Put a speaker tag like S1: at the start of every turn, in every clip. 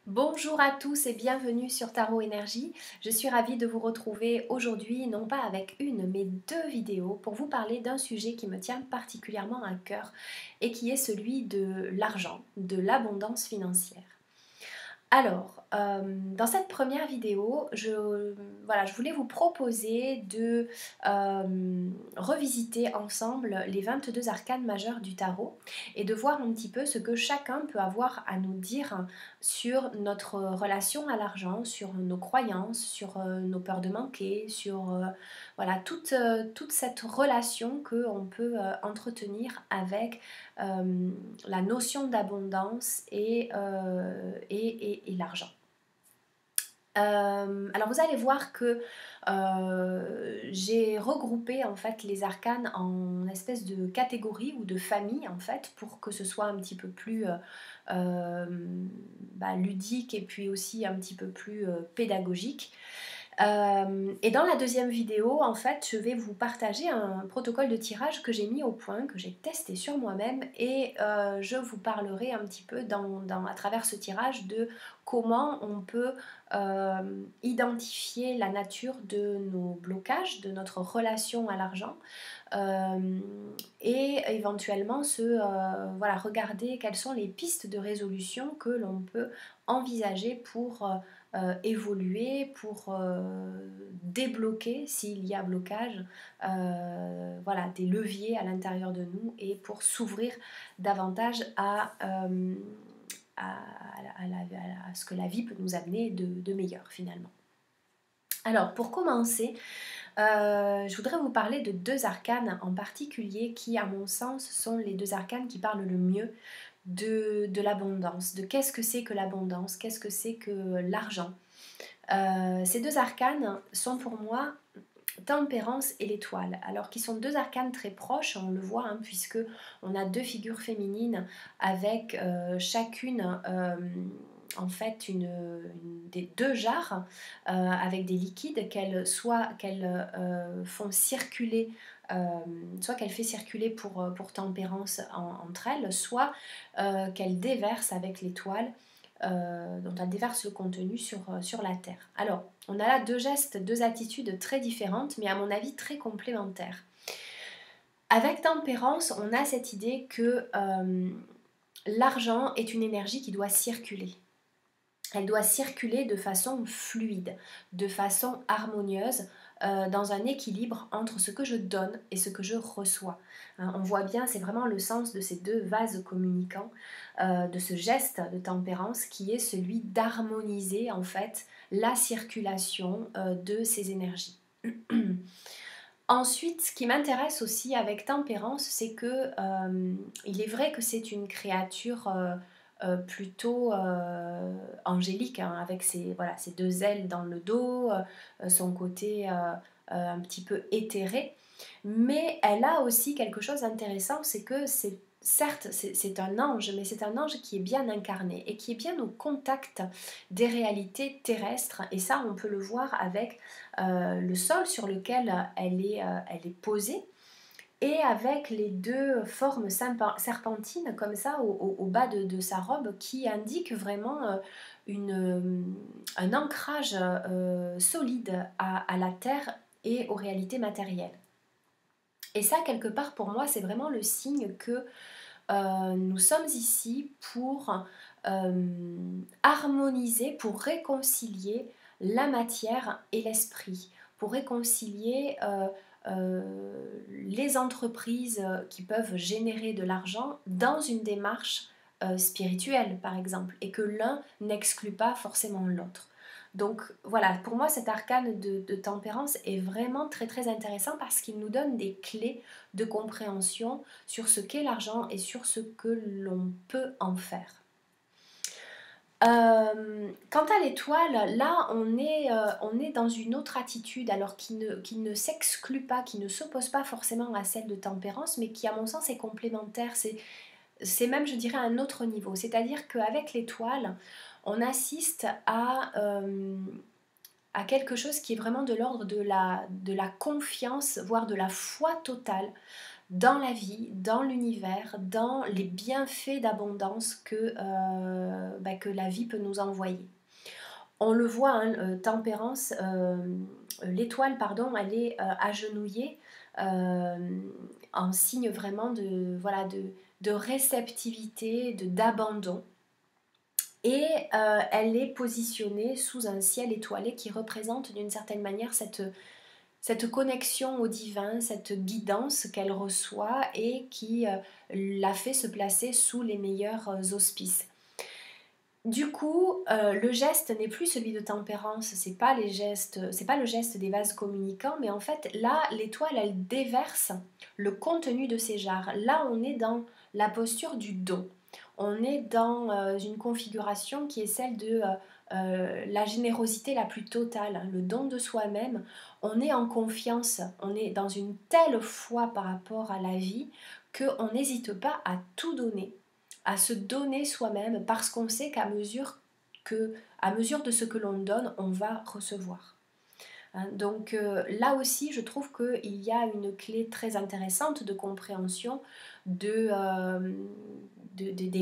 S1: Bonjour à tous et bienvenue sur Tarot Énergie. Je suis ravie de vous retrouver aujourd'hui, non pas avec une, mais deux vidéos pour vous parler d'un sujet qui me tient particulièrement à cœur et qui est celui de l'argent, de l'abondance financière. Alors, dans cette première vidéo, je voulais vous proposer de revisiter ensemble les 22 arcanes majeures du tarot et de voir un petit peu ce que chacun peut avoir à nous dire sur notre relation à l'argent, sur nos croyances, sur nos peurs de manquer, sur voilà, toute cette relation qu'on peut entretenir avec la notion d'abondance et l'argent. Alors vous allez voir que j'ai regroupé en fait les arcanes en espèce de catégories ou de familles en fait pour que ce soit un petit peu plus ludique et puis aussi un petit peu plus pédagogique. Et dans la deuxième vidéo, en fait, je vais vous partager un protocole de tirage que j'ai mis au point, que j'ai testé sur moi-même et je vous parlerai un petit peu à travers ce tirage de comment on peut identifier la nature de nos blocages, de notre relation à l'argent et éventuellement regarder quelles sont les pistes de résolution que l'on peut envisager pour évoluer, pour débloquer s'il y a blocage, des leviers à l'intérieur de nous et pour s'ouvrir davantage à ce que la vie peut nous amener de meilleur finalement. Alors pour commencer, je voudrais vous parler de deux arcanes en particulier qui à mon sens sont les deux arcanes qui parlent le mieux de l'abondance, de qu'est-ce que c'est que l'abondance, qu'est-ce que c'est que l'argent. Ces deux arcanes sont pour moi Tempérance et l'étoile, alors qui sont deux arcanes très proches, on le voit, hein, puisque on a deux figures féminines avec chacune en fait des deux jarres avec des liquides qu'elles font circuler, soit qu'elle fait circuler pour Tempérance entre elles, soit qu'elle déverse avec l'étoile dont elle déverse le contenu sur la Terre. Alors, on a là deux gestes, deux attitudes très différentes, mais à mon avis très complémentaires. Avec Tempérance, on a cette idée que l'argent est une énergie qui doit circuler. Elle doit circuler de façon fluide, de façon harmonieuse, dans un équilibre entre ce que je donne et ce que je reçois. Hein, on voit bien, c'est vraiment le sens de ces deux vases communicants, de ce geste de tempérance qui est celui d'harmoniser en fait la circulation de ces énergies. Ensuite, ce qui m'intéresse aussi avec tempérance, c'est que il est vrai que c'est une créature plutôt angélique, hein, avec ses deux ailes dans le dos, son côté un petit peu éthéré. Mais elle a aussi quelque chose d'intéressant, c'est que certes c'est un ange, mais c'est un ange qui est bien incarné et qui est bien au contact des réalités terrestres. Et ça, on peut le voir avec le sol sur lequel elle est posée et avec les deux formes serpentines comme ça au bas de sa robe qui indiquent vraiment un ancrage solide à la terre et aux réalités matérielles. Et ça, quelque part, pour moi, c'est vraiment le signe que nous sommes ici pour harmoniser, pour réconcilier la matière et l'esprit, pour réconcilier les entreprises qui peuvent générer de l'argent dans une démarche spirituelle, par exemple, et que l'un n'exclut pas forcément l'autre. Donc voilà, pour moi cet arcane de tempérance est vraiment très très intéressant parce qu'il nous donne des clés de compréhension sur ce qu'est l'argent et sur ce que l'on peut en faire. Quant à l'étoile, là on est dans une autre attitude, alors qui ne s'exclut pas, qui ne s'oppose pas forcément à celle de tempérance, mais qui à mon sens est complémentaire, c'est même je dirais un autre niveau, c'est-à-dire qu'avec l'étoile, on assiste à quelque chose qui est vraiment de l'ordre de la confiance, voire de la foi totale dans la vie, dans l'univers, dans les bienfaits d'abondance que la vie peut nous envoyer. On le voit, hein, Tempérance, l'étoile, pardon, elle est agenouillée euh, en signe vraiment de réceptivité, d'abandon. Et elle est positionnée sous un ciel étoilé qui représente d'une certaine manière cette connexion au divin, cette guidance qu'elle reçoit et qui la fait se placer sous les meilleurs auspices. Du coup, le geste n'est plus celui de Tempérance, c'est pas le geste des vases communicants, mais en fait là, l'étoile, elle déverse le contenu de ses jarres. Là, on est dans la posture du don. On est dans une configuration qui est celle de la générosité la plus totale, hein, le don de soi-même. On est en confiance, on est dans une telle foi par rapport à la vie qu'on n'hésite pas à tout donner, à se donner soi-même parce qu'on sait qu'à mesure de ce que l'on donne, on va recevoir. Hein, donc là aussi, je trouve qu'il y a une clé très intéressante de compréhension des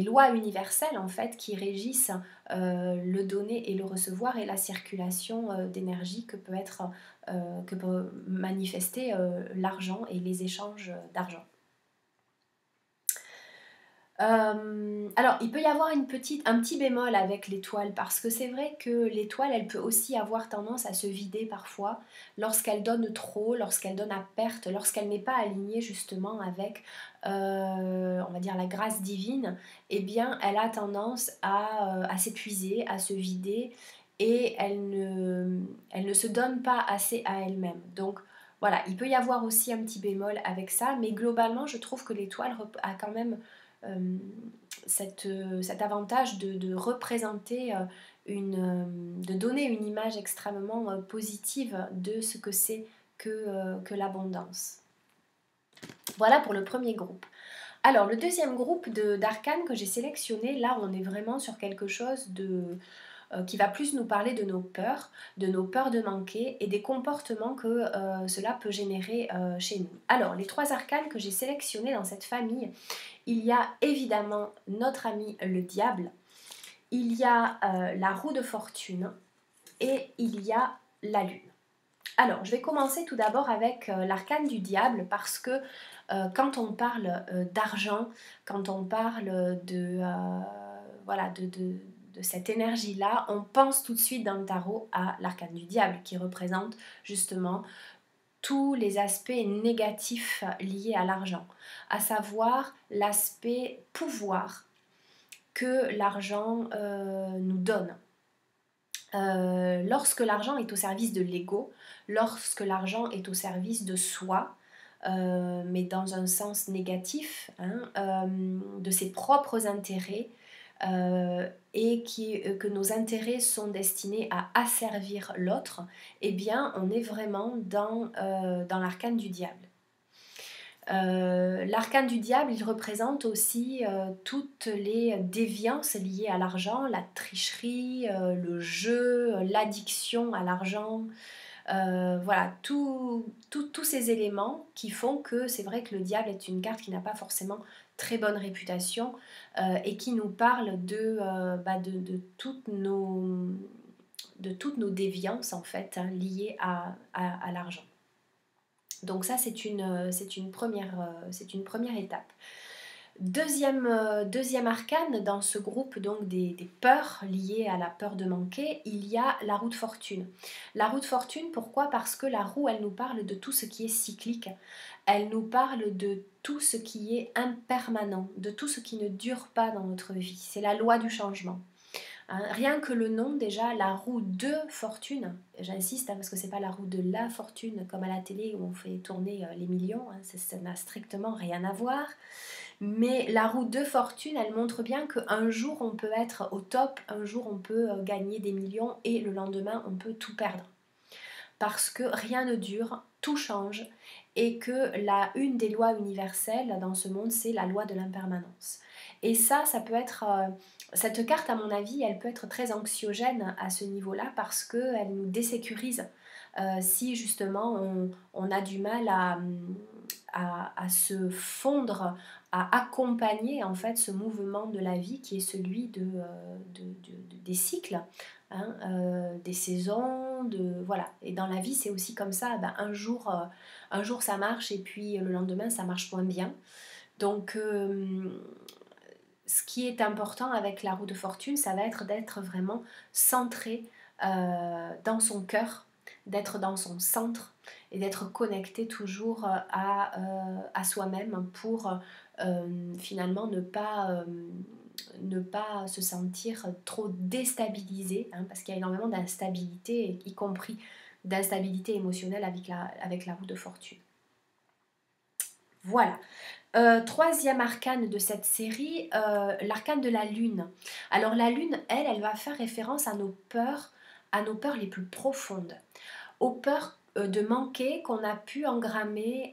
S1: lois universelles en fait qui régissent le donner et le recevoir et la circulation d'énergie que peut manifester l'argent et les échanges d'argent. Alors, il peut y avoir un petit bémol avec l'étoile parce que c'est vrai que l'étoile, elle peut aussi avoir tendance à se vider parfois lorsqu'elle donne trop, lorsqu'elle donne à perte, lorsqu'elle n'est pas alignée justement avec, on va dire, la grâce divine. Eh bien, elle a tendance à s'épuiser, à se vider et elle ne se donne pas assez à elle-même. Donc, voilà, il peut y avoir aussi un petit bémol avec ça, mais globalement, je trouve que l'étoile a quand même euh, cet avantage de représenter de donner une image extrêmement positive de ce que c'est que l'abondance. Voilà pour le premier groupe. Alors, le deuxième groupe d'arcanes que j'ai sélectionné, là on est vraiment sur quelque chose qui va plus nous parler de nos peurs de manquer et des comportements que cela peut générer chez nous. Alors, les trois arcanes que j'ai sélectionnés dans cette famille, il y a évidemment notre ami le diable, il y a la roue de fortune et il y a la lune. Alors, je vais commencer tout d'abord avec l'arcane du diable parce que quand on parle d'argent, quand on parle de cette énergie-là, on pense tout de suite dans le tarot à l'arcane du diable qui représente justement tous les aspects négatifs liés à l'argent, à savoir l'aspect pouvoir que l'argent nous donne. Lorsque l'argent est au service de l'ego, lorsque l'argent est au service de soi, mais dans un sens négatif, hein, de ses propres intérêts, et que nos intérêts sont destinés à asservir l'autre, eh bien on est vraiment dans l'arcane du diable. L'arcane du diable, il représente aussi toutes les déviances liées à l'argent, la tricherie, le jeu, l'addiction à l'argent, voilà, tous ces éléments qui font que c'est vrai que le diable est une carte qui n'a pas forcément très bonne réputation et qui nous parle de toutes nos déviances en fait hein, liées à l'argent. Donc ça c'est une première étape. Deuxième arcane dans ce groupe donc des peurs liées à la peur de manquer, il y a la roue de fortune. La roue de fortune, pourquoi? Parce que la roue, elle nous parle de tout ce qui est cyclique, elle nous parle de tout ce qui est impermanent, de tout ce qui ne dure pas dans notre vie. C'est la loi du changement. Hein, rien que le nom déjà, la roue de fortune, j'insiste hein, parce que c'est pas la roue de la fortune comme à la télé où on fait tourner les millions, hein, ça n'a strictement rien à voir. Mais la roue de fortune, elle montre bien qu'un jour on peut être au top, un jour on peut gagner des millions et le lendemain on peut tout perdre. Parce que rien ne dure, tout change et que une des lois universelles dans ce monde, c'est la loi de l'impermanence. Et ça peut être... cette carte, à mon avis, elle peut être très anxiogène à ce niveau-là parce qu'elle nous désécurise si justement on a du mal à se fondre, à accompagner en fait ce mouvement de la vie qui est celui des cycles, hein, des saisons, voilà. Et dans la vie c'est aussi comme ça, ben, un jour ça marche et puis le lendemain ça marche moins bien. Donc ce qui est important avec la roue de fortune, ça va être d'être vraiment centré dans son cœur, d'être dans son centre et d'être connecté toujours à soi-même pour finalement ne pas se sentir trop déstabilisé, hein, parce qu'il y a énormément d'instabilité, y compris d'instabilité émotionnelle avec la roue de fortune. Voilà. Troisième arcane de cette série, l'arcane de la lune. Alors la lune, elle va faire référence à nos peurs les plus profondes, aux peurs de manquer qu'on a pu engrammer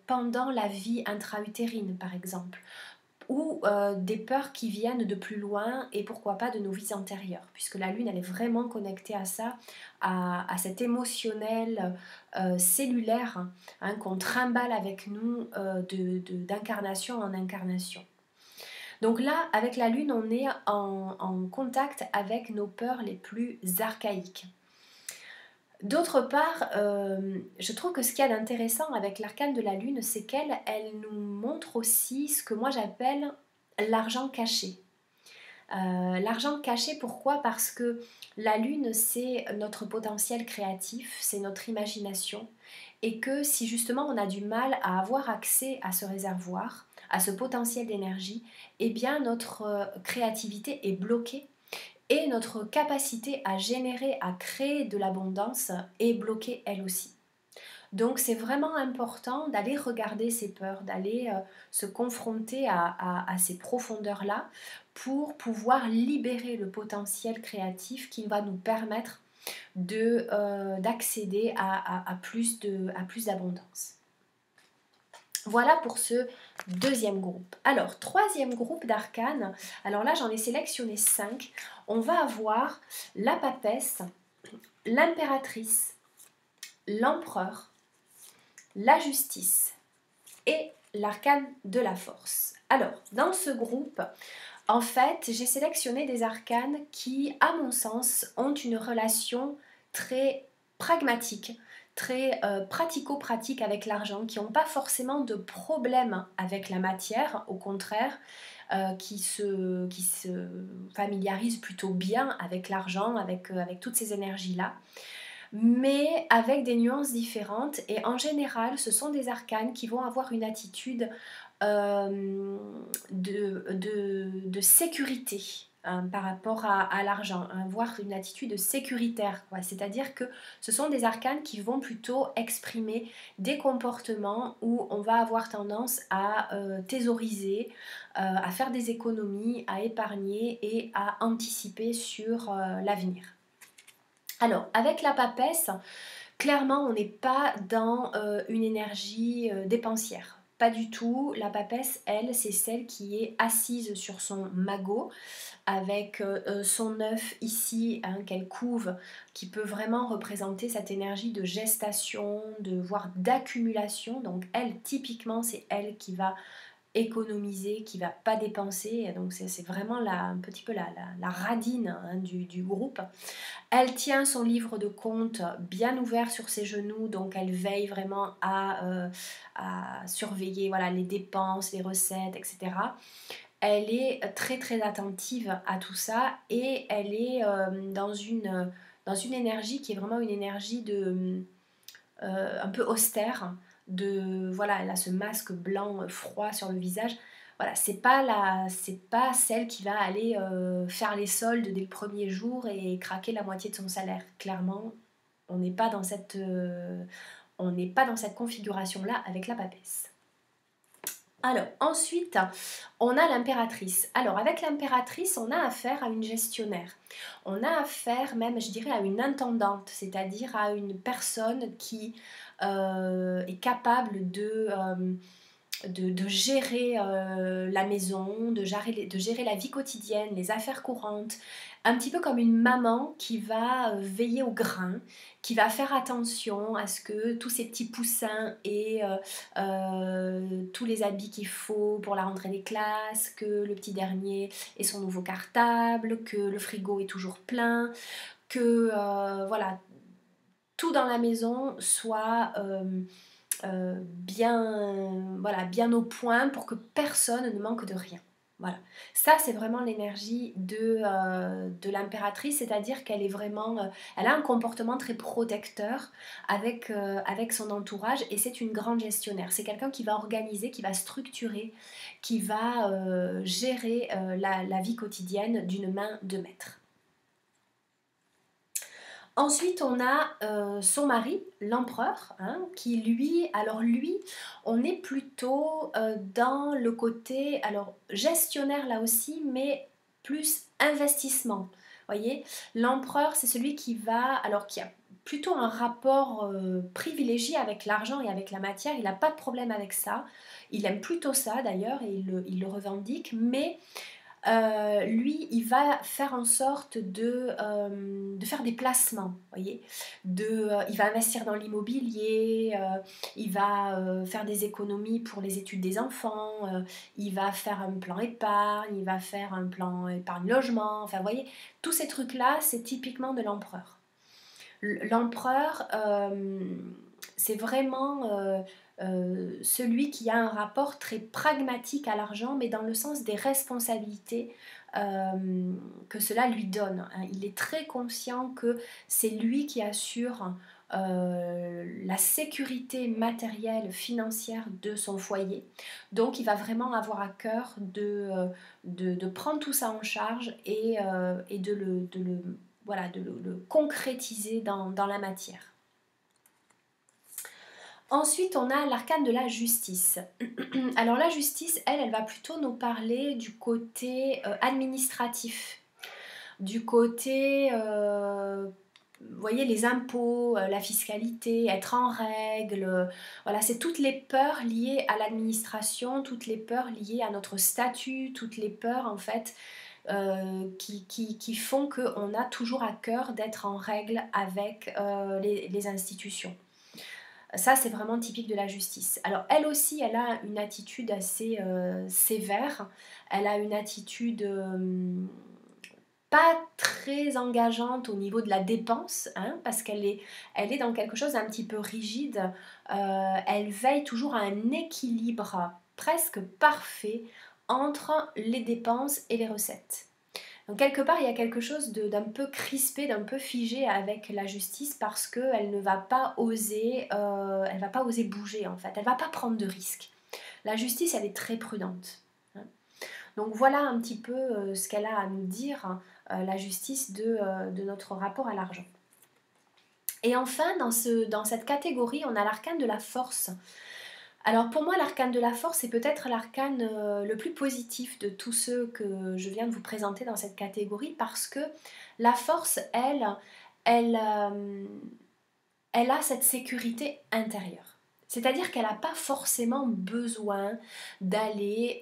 S1: pendant la vie intra-utérine par exemple, ou des peurs qui viennent de plus loin et pourquoi pas de nos vies antérieures, puisque la lune elle est vraiment connectée à ça, à cet émotionnel cellulaire, hein, qu'on trimballe avec nous d'incarnation en incarnation. Donc là, avec la lune, on est en contact avec nos peurs les plus archaïques. D'autre part, je trouve que ce qu'il y a d'intéressant avec l'arcane de la lune, c'est elle nous montre aussi ce que moi j'appelle l'argent caché. L'argent caché, pourquoi? Parce que la lune, c'est notre potentiel créatif, c'est notre imagination, et que si justement on a du mal à avoir accès à ce réservoir, à ce potentiel d'énergie, eh bien notre créativité est bloquée et notre capacité à générer, à créer de l'abondance est bloquée elle aussi. Donc c'est vraiment important d'aller regarder ces peurs, d'aller se confronter à ces profondeurs-là pour pouvoir libérer le potentiel créatif qui va nous permettre d'accéder à plus d'abondance. Voilà pour ce deuxième groupe. Alors, troisième groupe d'arcanes, alors là j'en ai sélectionné 5. On va avoir la papesse, l'impératrice, l'empereur, la justice et l'arcane de la force. Alors, dans ce groupe, en fait, j'ai sélectionné des arcanes qui, à mon sens, ont une relation très pragmatique, très pratico-pratique avec l'argent, qui n'ont pas forcément de problème avec la matière, au contraire, qui se familiarisent plutôt bien avec l'argent, avec toutes ces énergies-là, mais avec des nuances différentes. Et en général, ce sont des arcanes qui vont avoir une attitude de sécurité, hein, par rapport à l'argent, hein, voire une attitude sécuritaire, quoi. C'est-à-dire que ce sont des arcanes qui vont plutôt exprimer des comportements où on va avoir tendance à thésauriser, à faire des économies, à épargner et à anticiper sur l'avenir. Alors, avec la papesse, clairement, on n'est pas dans une énergie dépensière. Pas du tout. La papesse, elle, c'est celle qui est assise sur son magot, avec son œuf ici, hein, qu'elle couve, qui peut vraiment représenter cette énergie de gestation, voire d'accumulation. Donc elle, typiquement, c'est elle qui va économiser, qui va pas dépenser. Donc c'est vraiment un petit peu la radine, hein, du groupe. Elle tient son livre de compte bien ouvert sur ses genoux, donc elle veille vraiment à surveiller, voilà, les dépenses, les recettes, etc. Elle est très très attentive à tout ça et elle est dans une énergie qui est vraiment une énergie un peu austère. Voilà, elle a ce masque blanc froid sur le visage. Voilà, c'est pas celle qui va aller faire les soldes dès le premier jour et craquer la moitié de son salaire. Clairement, on n'est pas dans cette configuration-là avec la papesse. Alors, ensuite, on a l'impératrice. Alors, avec l'impératrice, on a affaire à une gestionnaire. On a affaire même, je dirais, à une intendante, c'est-à-dire à une personne qui est capable de gérer la maison, de gérer la vie quotidienne, les affaires courantes, un petit peu comme une maman qui va veiller au grain, qui va faire attention à ce que tous ces petits poussins aient tous les habits qu'il faut pour la rentrée des classes, que le petit dernier ait son nouveau cartable, que le frigo est toujours plein, que voilà, tout dans la maison soit voilà, bien au point pour que personne ne manque de rien. Voilà. Ça, c'est vraiment l'énergie de l'impératrice, c'est-à-dire qu'elle est vraiment, elle a un comportement très protecteur avec son entourage et c'est une grande gestionnaire. C'est quelqu'un qui va organiser, qui va structurer, qui va gérer la vie quotidienne d'une main de maître. Ensuite, on a son mari, l'empereur, hein, qui lui, alors lui, on est plutôt dans le côté, alors gestionnaire là aussi, mais plus investissement. Voyez, l'empereur, c'est celui qui va, alors qui a plutôt un rapport privilégié avec l'argent et avec la matière. Il n'a pas de problème avec ça. Il aime plutôt ça d'ailleurs et il le revendique, mais lui, il va faire en sorte de faire des placements, voyez, il va investir dans l'immobilier, il va faire des économies pour les études des enfants, il va faire un plan épargne, il va faire un plan épargne logement, enfin, vous voyez, tous ces trucs-là, c'est typiquement de l'empereur. L'empereur, c'est vraiment celui qui a un rapport très pragmatique à l'argent, mais dans le sens des responsabilités que cela lui donne. Hein. Il est très conscient que c'est lui qui assure la sécurité matérielle, financière de son foyer. Donc il va vraiment avoir à cœur de prendre tout ça en charge et de le concrétiser dans la matière. Ensuite, on a l'arcane de la justice. Alors la justice, elle va plutôt nous parler du côté administratif, du côté, vous voyez, les impôts, la fiscalité, être en règle. Voilà, c'est toutes les peurs liées à l'administration, toutes les peurs liées à notre statut, toutes les peurs en fait qui font qu'on a toujours à cœur d'être en règle avec les institutions. Ça, c'est vraiment typique de la justice. Alors, elle aussi, elle a une attitude assez sévère. Elle a une attitude pas très engageante au niveau de la dépense, hein, parce elle est dans quelque chose d'un petit peu rigide. Elle veille toujours à un équilibre presque parfait entre les dépenses et les recettes. Donc quelque part, il y a quelque chose d'un peu crispé, d'un peu figé avec la justice parce qu'elle ne va pas oser, elle va pas oser bouger en fait, elle va pas prendre de risques. La justice, elle est très prudente. Hein. Donc voilà un petit peu ce qu'elle a à nous dire, la justice de notre rapport à l'argent. Et enfin, dans cette catégorie, on a l'arcane de la force. Alors pour moi, l'arcane de la force est peut-être l'arcane le plus positif de tous ceux que je viens de vous présenter dans cette catégorie parce que la force, elle a cette sécurité intérieure. C'est-à-dire qu'elle n'a pas forcément besoin d'aller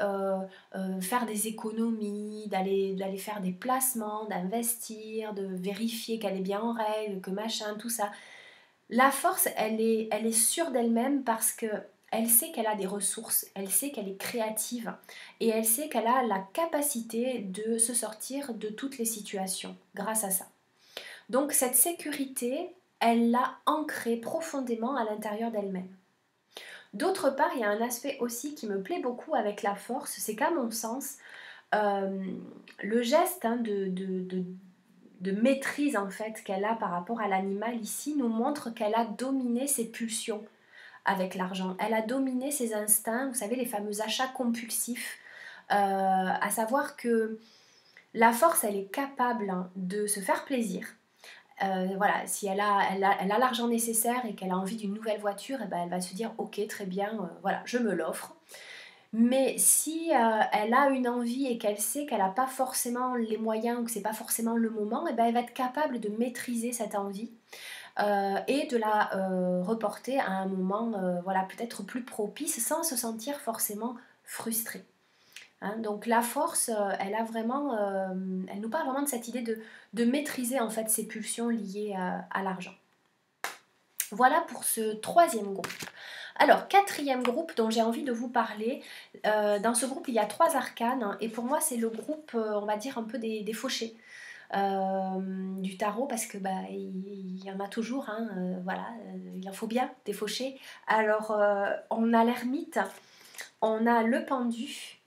S1: faire des économies, d'aller faire des placements, d'investir, de vérifier qu'elle est bien en règle, que machin, tout ça. La force, elle est sûre d'elle-même parce que elle sait qu'elle a des ressources, elle sait qu'elle est créative et elle sait qu'elle a la capacité de se sortir de toutes les situations grâce à ça. Donc cette sécurité, elle l'a ancrée profondément à l'intérieur d'elle-même. D'autre part, il y a un aspect aussi qui me plaît beaucoup avec la force, c'est qu'à mon sens, le geste de maîtrise en fait qu'elle a par rapport à l'animal ici nous montre qu'elle a dominé ses pulsions avec l'argent. Elle a dominé ses instincts, vous savez, les fameux achats compulsifs, à savoir que la force, elle est capable de se faire plaisir. Voilà, si elle a l'argent nécessaire et qu'elle a envie d'une nouvelle voiture, eh ben, elle va se dire ok, très bien, voilà, je me l'offre. Mais si elle a une envie et qu'elle sait qu'elle n'a pas forcément les moyens ou que c'est pas forcément le moment, et ben elle va être capable de maîtriser cette envie et de la reporter à un moment voilà, peut-être plus propice sans se sentir forcément frustrée. Hein. Donc la force, elle nous parle vraiment de cette idée de maîtriser en fait ces pulsions liées à l'argent. Voilà pour ce troisième groupe. Alors, quatrième groupe dont j'ai envie de vous parler. Dans ce groupe, il y a 3 arcanes. Hein, et pour moi, c'est le groupe, on va dire, un peu des fauchés du tarot. Parce que il y en a toujours. Hein, voilà, il en faut bien des fauchés. Alors, on a l'ermite, on a le pendu,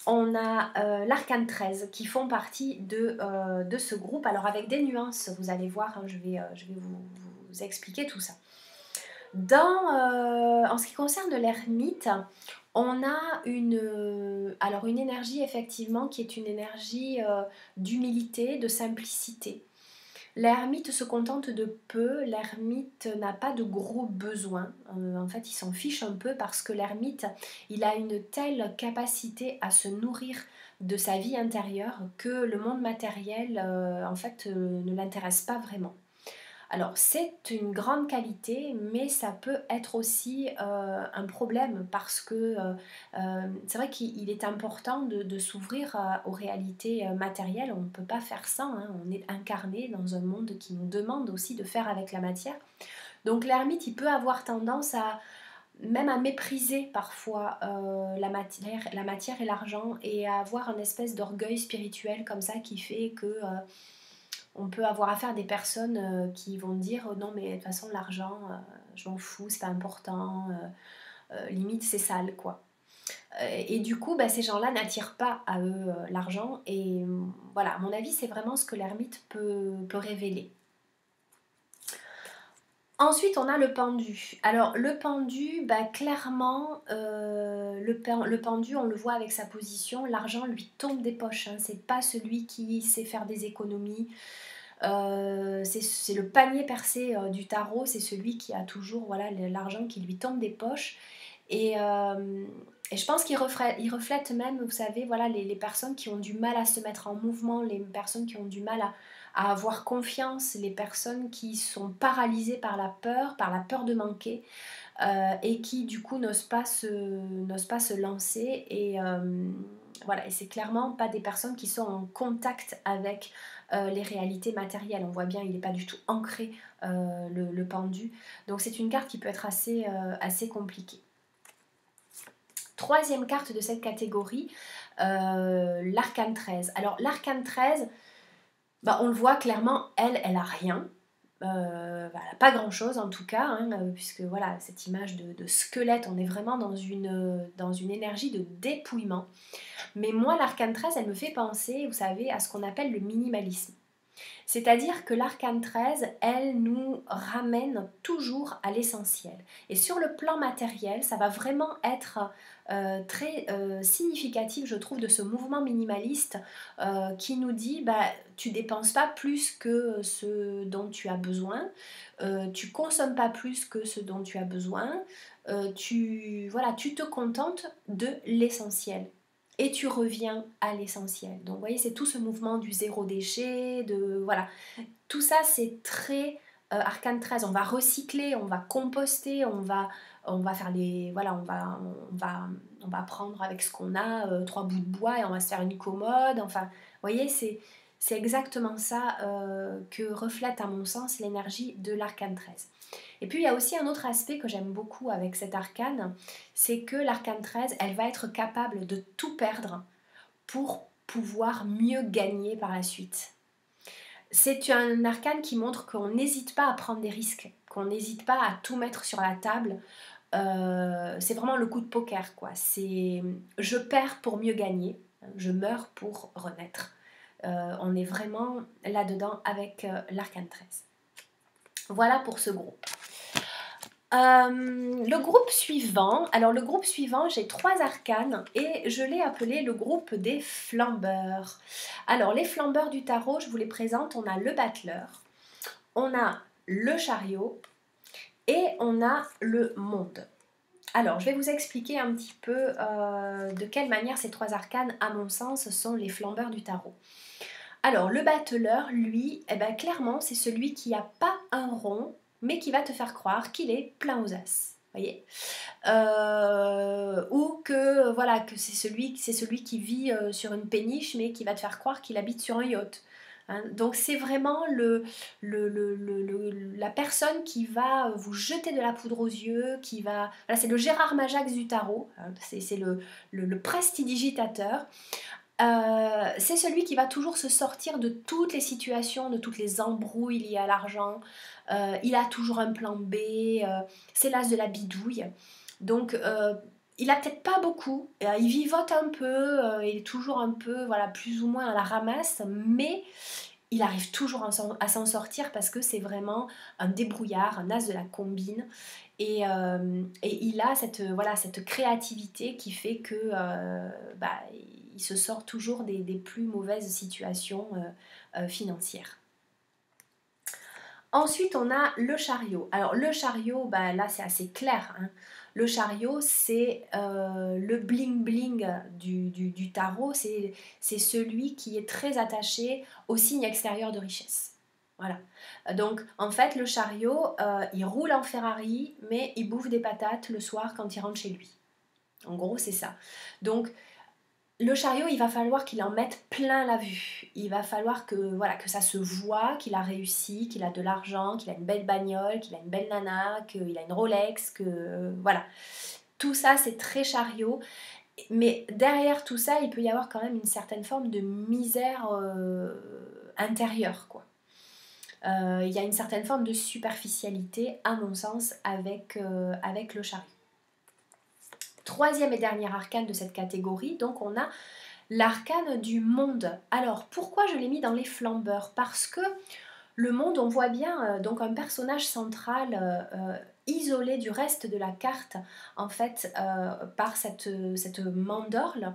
S1: on a l'arcane 13 qui font partie de ce groupe. Alors, avec des nuances, vous allez voir, hein, je vais vous expliquer tout ça. En ce qui concerne l'ermite, on a une énergie effectivement qui est une énergie d'humilité, de simplicité. L'ermite se contente de peu, l'ermite n'a pas de gros besoins. En fait, il s'en fiche un peu parce que l'ermite, il a une telle capacité à se nourrir de sa vie intérieure que le monde matériel, ne l'intéresse pas vraiment. Alors c'est une grande qualité, mais ça peut être aussi un problème parce que c'est vrai qu'il est important de s'ouvrir aux réalités matérielles. On ne peut pas faire ça, hein. On est incarné dans un monde qui nous demande aussi de faire avec la matière. Donc l'ermite, il peut avoir tendance même à mépriser parfois la matière et l'argent et à avoir une espèce d'orgueil spirituel comme ça qui fait que... on peut avoir affaire à des personnes qui vont dire non mais de toute façon l'argent je m'en fous, c'est pas important, limite c'est sale quoi. Et du coup ces gens-là n'attirent pas à eux l'argent et voilà, à mon avis c'est vraiment ce que l'ermite peut révéler. Ensuite on a le pendu. Alors le pendu, clairement le pendu on le voit avec sa position, l'argent lui tombe des poches, hein. C'est pas celui qui sait faire des économies. C'est le panier percé du tarot, c'est celui qui a toujours voilà, l'argent qui lui tombe des poches. Et je pense qu'il reflète même, vous savez, voilà, les personnes qui ont du mal à se mettre en mouvement, les personnes qui ont du mal à avoir confiance, les personnes qui sont paralysées par la peur de manquer, et qui du coup n'osent pas se lancer. Et voilà, et c'est clairement pas des personnes qui sont en contact avec les réalités matérielles. On voit bien, il n'est pas du tout ancré, le pendu. Donc c'est une carte qui peut être assez compliquée. Troisième carte de cette catégorie, l'arcane 13. Alors l'arcane 13, on le voit clairement, elle a rien. Elle n'a pas grand chose en tout cas, hein, puisque voilà, cette image de squelette, on est vraiment dans une énergie de dépouillement. Mais moi, l'arcane 13, elle me fait penser, vous savez, à ce qu'on appelle le minimalisme. C'est-à-dire que l'arcane 13, elle nous ramène toujours à l'essentiel. Et sur le plan matériel, ça va vraiment être très significatif, je trouve, de ce mouvement minimaliste qui nous dit tu dépenses pas plus que ce dont tu as besoin, tu consommes pas plus que ce dont tu as besoin, tu te contentes de l'essentiel. Et tu reviens à l'essentiel. Donc vous voyez, c'est tout ce mouvement du zéro déchet, voilà. Tout ça, c'est très arcane 13. On va recycler, on va composter, on va faire voilà, on va prendre avec ce qu'on a 3 bouts de bois et on va se faire une commode. Enfin, vous voyez, c'est exactement ça que reflète à mon sens l'énergie de l'arcane 13. Et puis il y a aussi un autre aspect que j'aime beaucoup avec cet arcane, c'est que l'arcane 13, elle va être capable de tout perdre pour pouvoir mieux gagner par la suite. C'est un arcane qui montre qu'on n'hésite pas à prendre des risques, qu'on n'hésite pas à tout mettre sur la table. C'est vraiment le coup de poker, quoi. C'est je perds pour mieux gagner, je meurs pour renaître. On est vraiment là-dedans avec l'arcane 13. Voilà pour ce groupe. Le groupe suivant, j'ai 3 arcanes et je l'ai appelé le groupe des flambeurs. Alors, les flambeurs du tarot, je vous les présente. On a le battleur, on a le chariot et on a le monde. Alors, je vais vous expliquer un petit peu de quelle manière ces 3 arcanes, à mon sens, sont les flambeurs du tarot. Alors, le battleur, lui, eh ben, clairement, c'est celui qui n'a pas un rond, mais qui va te faire croire qu'il est plein aux as. Voyez, ou que voilà que c'est celui qui vit sur une péniche mais qui va te faire croire qu'il habite sur un yacht. Hein. Donc c'est vraiment la personne qui va vous jeter de la poudre aux yeux, qui va voilà, c'est le Gérard Majax du tarot, hein. C'est le prestidigitateur. C'est celui qui va toujours se sortir de toutes les situations, de toutes les embrouilles liées à l'argent. Il a toujours un plan B, c'est l'as de la bidouille. Donc, il a peut-être pas beaucoup, il vivote un peu, il est toujours un peu, voilà, plus ou moins à la ramasse, mais il arrive toujours à s'en sortir parce que c'est vraiment un débrouillard, un as de la combine. Et il a cette créativité qui fait que il se sort toujours des plus mauvaises situations financières. Ensuite, on a le chariot. Alors, le chariot, là, c'est assez clair. Hein. Le chariot, c'est le bling-bling du tarot. C'est celui qui est très attaché au signe extérieur de richesse. Voilà. Donc, en fait, le chariot, il roule en Ferrari, mais il bouffe des patates le soir quand il rentre chez lui. En gros, c'est ça. Donc, le chariot, il va falloir qu'il en mette plein la vue. Il va falloir que ça se voit, qu'il a réussi, qu'il a de l'argent, qu'il a une belle bagnole, qu'il a une belle nana, qu'il a une Rolex, que voilà. Tout ça, c'est très chariot. Mais derrière tout ça, il peut y avoir quand même une certaine forme de misère intérieure, quoi. Il y a une certaine forme de superficialité, à mon sens, avec le chariot. Troisième et dernier arcane de cette catégorie, donc on a l'arcane du monde. Alors, pourquoi je l'ai mis dans les flambeurs? Parce que le monde, on voit bien donc un personnage central isolé du reste de la carte, en fait, par cette mandorle,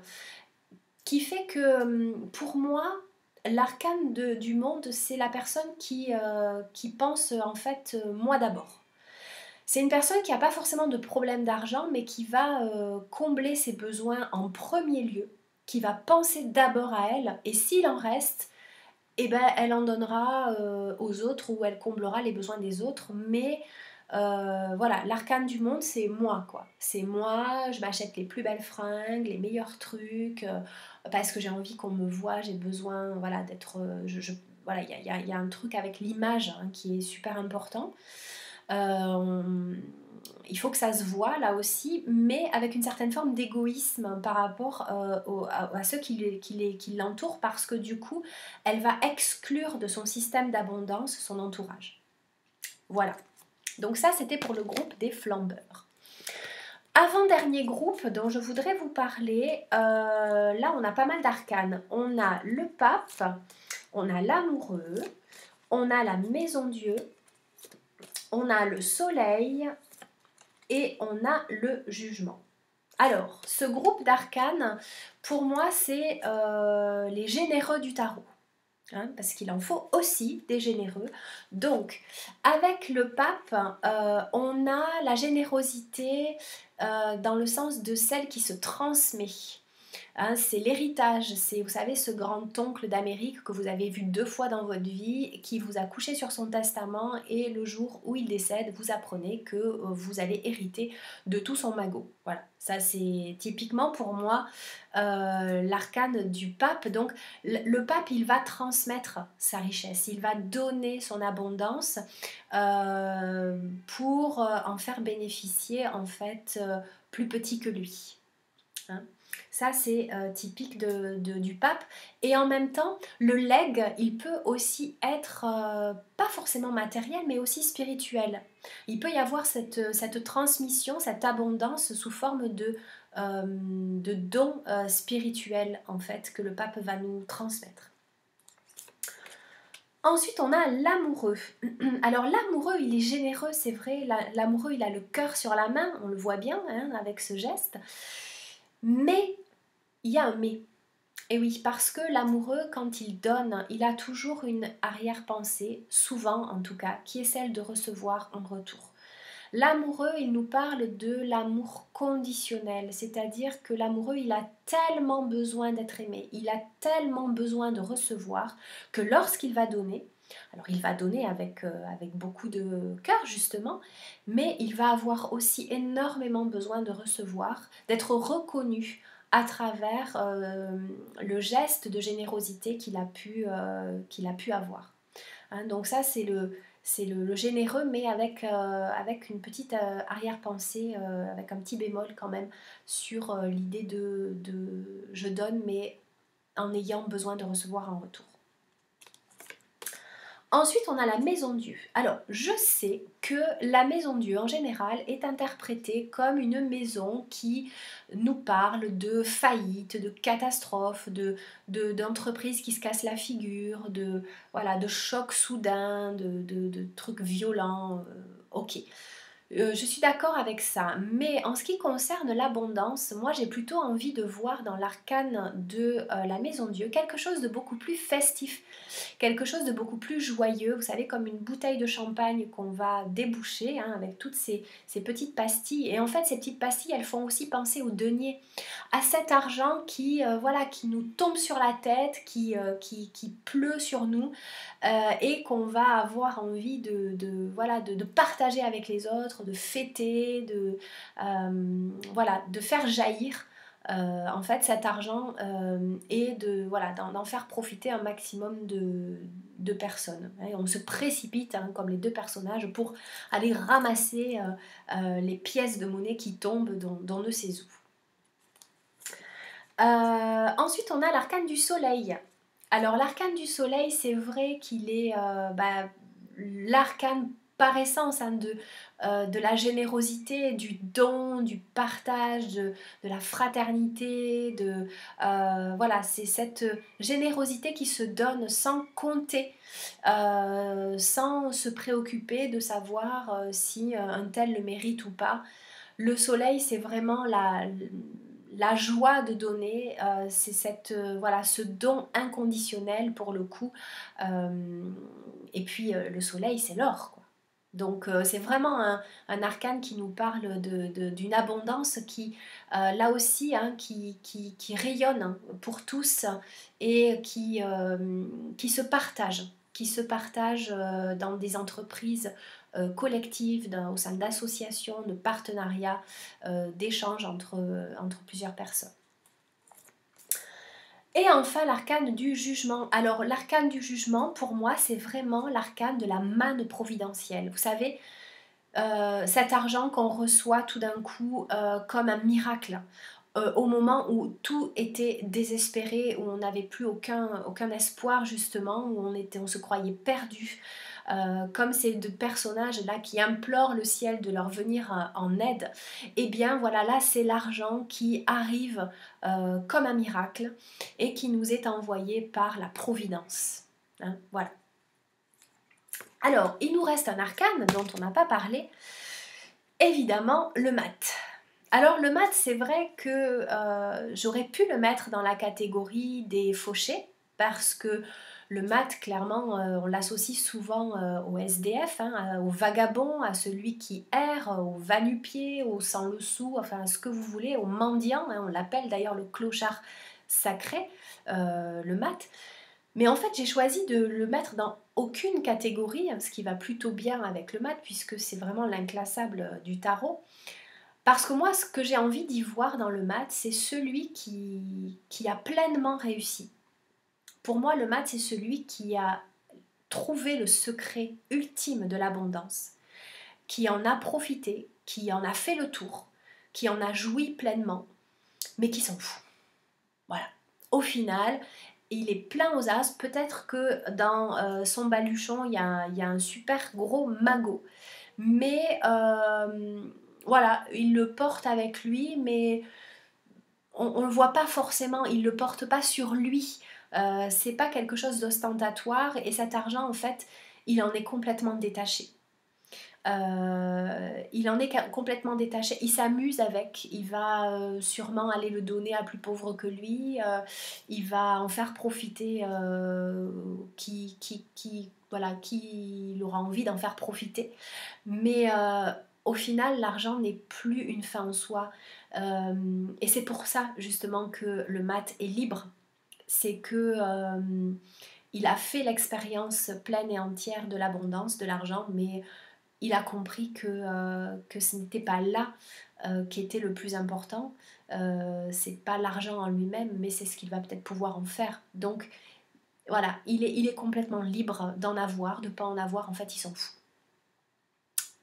S1: qui fait que, pour moi, l'arcane du monde, c'est la personne qui pense, en fait, moi d'abord. C'est une personne qui n'a pas forcément de problème d'argent, mais qui va combler ses besoins en premier lieu, qui va penser d'abord à elle, et s'il en reste, eh ben, elle en donnera aux autres ou elle comblera les besoins des autres. Mais voilà, l'arcane du monde, c'est moi, quoi. C'est moi, je m'achète les plus belles fringues, les meilleurs trucs, parce que j'ai envie qu'on me voit, j'ai besoin, voilà, d'être... voilà, il y a un truc avec l'image hein, qui est super important. Il faut que ça se voit là aussi, mais avec une certaine forme d'égoïsme par rapport à ceux qui l'entourent, parce que du coup, elle va exclure de son système d'abondance son entourage. Voilà. Donc ça, c'était pour le groupe des flambeurs. Avant-dernier groupe dont je voudrais vous parler, là on a pas mal d'arcanes. On a le pape, on a l'amoureux, on a la maison Dieu, on a le soleil et on a le jugement. Alors, ce groupe d'arcanes, pour moi, c'est les généreux du tarot. Hein, parce qu'il en faut aussi des généreux. Donc, avec le pape, on a la générosité dans le sens de celle qui se transmet. Hein, c'est l'héritage, c'est, vous savez, ce grand-oncle d'Amérique que vous avez vu 2 fois dans votre vie, qui vous a couché sur son testament, et le jour où il décède, vous apprenez que vous allez hériter de tout son magot. Voilà, ça c'est typiquement pour moi l'arcane du pape. Donc le pape, il va transmettre sa richesse, il va donner son abondance pour en faire bénéficier en fait plus petit que lui. Hein. Ça, c'est typique du pape. Et en même temps, le legs, il peut aussi être pas forcément matériel, mais aussi spirituel. Il peut y avoir cette transmission, cette abondance sous forme de dons spirituels, en fait, que le pape va nous transmettre. Ensuite, on a l'amoureux. Alors, l'amoureux, il est généreux, c'est vrai. L'amoureux, il a le cœur sur la main, on le voit bien hein, avec ce geste. Mais il y a un mais. Et oui, parce que l'amoureux, quand il donne, il a toujours une arrière-pensée, souvent en tout cas, qui est celle de recevoir en retour. L'amoureux, il nous parle de l'amour conditionnel, c'est-à-dire que l'amoureux, il a tellement besoin d'être aimé, il a tellement besoin de recevoir que lorsqu'il va donner, alors il va donner avec beaucoup de cœur justement, mais il va avoir aussi énormément besoin de recevoir, d'être reconnu à travers le geste de générosité qu'il a pu avoir. Hein, donc ça, c'est le généreux, mais avec une petite arrière-pensée, avec un petit bémol quand même, sur l'idée de je donne, mais en ayant besoin de recevoir en retour. Ensuite, on a la maison Dieu. Alors, je sais que la maison Dieu, en général, est interprétée comme une maison qui nous parle de faillite, de catastrophe, d'entreprises qui se cassent la figure, voilà, de chocs soudains, de trucs violents. Ok. Je suis d'accord avec ça, mais en ce qui concerne l'abondance, moi j'ai plutôt envie de voir dans l'arcane de la maison Dieu quelque chose de beaucoup plus festif, quelque chose de beaucoup plus joyeux, vous savez, comme une bouteille de champagne qu'on va déboucher hein, avec toutes ces petites pastilles. Et en fait, ces petites pastilles, elles font aussi penser au denier, à cet argent voilà, qui nous tombe sur la tête, qui pleut sur nous et qu'on va avoir envie voilà, de partager avec les autres, de fêter, voilà, de faire jaillir en fait cet argent et voilà, d'en faire profiter un maximum de personnes. Et on se précipite hein, comme les deux personnages pour aller ramasser les pièces de monnaie qui tombent dans ne sais où. Ensuite, on a l'arcane du soleil. Alors, l'arcane du soleil, c'est vrai qu'il est l'arcane par essence hein, de la générosité, du don, du partage, de la fraternité. Voilà, c'est cette générosité qui se donne sans compter, sans se préoccuper de savoir si un tel le mérite ou pas. Le soleil, c'est vraiment la joie de donner, c'est voilà, ce don inconditionnel pour le coup. Et puis le soleil, c'est l'or, quoi. Donc c'est vraiment un arcane qui nous parle d'une abondance qui, là aussi, hein, qui rayonne hein, pour tous et qui se partage, dans des entreprises collectives, au sein d'associations, de partenariats, d'échanges entre plusieurs personnes. Et enfin, l'arcane du jugement. Alors, l'arcane du jugement, pour moi, c'est vraiment l'arcane de la manne providentielle. Vous savez, cet argent qu'on reçoit tout d'un coup comme un miracle, au moment où tout était désespéré, où on n'avait plus aucun espoir justement, où on se croyait perdu. Comme ces deux personnages-là qui implorent le ciel de leur venir en aide, et bien voilà, là c'est l'argent qui arrive comme un miracle et qui nous est envoyé par la providence. Hein, voilà. Alors, il nous reste un arcane dont on n'a pas parlé, évidemment le mat. Alors le mat, c'est vrai que j'aurais pu le mettre dans la catégorie des fauchés, parce que le mat, clairement, on l'associe souvent au SDF, hein, au vagabond, à celui qui erre, au va-nu-pied, au sans le sou, enfin ce que vous voulez, au mendiant, hein, on l'appelle d'ailleurs le clochard sacré, le mat. Mais en fait, j'ai choisi de le mettre dans aucune catégorie, ce qui va plutôt bien avec le mat, puisque c'est vraiment l'inclassable du tarot. Parce que moi, ce que j'ai envie d'y voir dans le mat, c'est celui qui a pleinement réussi. Pour moi, le mat, c'est celui qui a trouvé le secret ultime de l'abondance, qui en a profité, qui en a fait le tour, qui en a joui pleinement, mais qui s'en fout. Voilà. Au final, il est plein aux as. Peut-être que dans son baluchon, il y a un super gros magot. Mais voilà, il le porte avec lui, mais on ne le voit pas forcément, il ne le porte pas sur lui. C'est pas quelque chose d'ostentatoire et cet argent, en fait, il en est complètement détaché. Il en est complètement détaché, il s'amuse avec, il va sûrement aller le donner à plus pauvre que lui, il va en faire profiter voilà, qui il aura envie d'en faire profiter, mais au final, l'argent n'est plus une fin en soi. Et c'est pour ça justement que le mat est libre. C'est que il a fait l'expérience pleine et entière de l'abondance, de l'argent, mais il a compris que ce n'était pas là qui était le plus important. C'est pas l'argent en lui-même, mais c'est ce qu'il va peut-être pouvoir en faire. Donc voilà, il est complètement libre d'en avoir, de ne pas en avoir, en fait il s'en fout.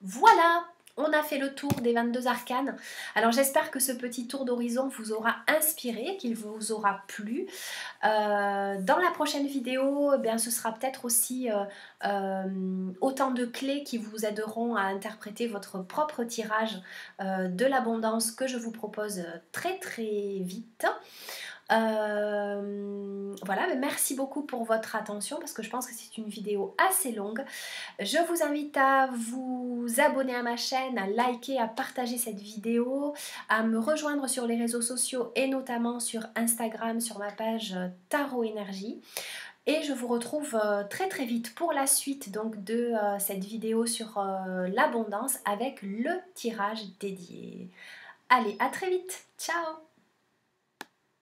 S1: Voilà, on a fait le tour des 22 arcanes. Alors j'espère que ce petit tour d'horizon vous aura inspiré, qu'il vous aura plu. Dans la prochaine vidéo, eh bien, ce sera peut-être aussi autant de clés qui vous aideront à interpréter votre propre tirage de l'abondance que je vous propose très très vite. Voilà, mais merci beaucoup pour votre attention parce que je pense que c'est une vidéo assez longue. Je vous invite à vous abonner à ma chaîne, à liker, à partager cette vidéo, à me rejoindre sur les réseaux sociaux et notamment sur Instagram, sur ma page Tarot Énergie. Et je vous retrouve très très vite pour la suite donc de cette vidéo sur l'abondance avec le tirage dédié. Allez, à très vite. Ciao!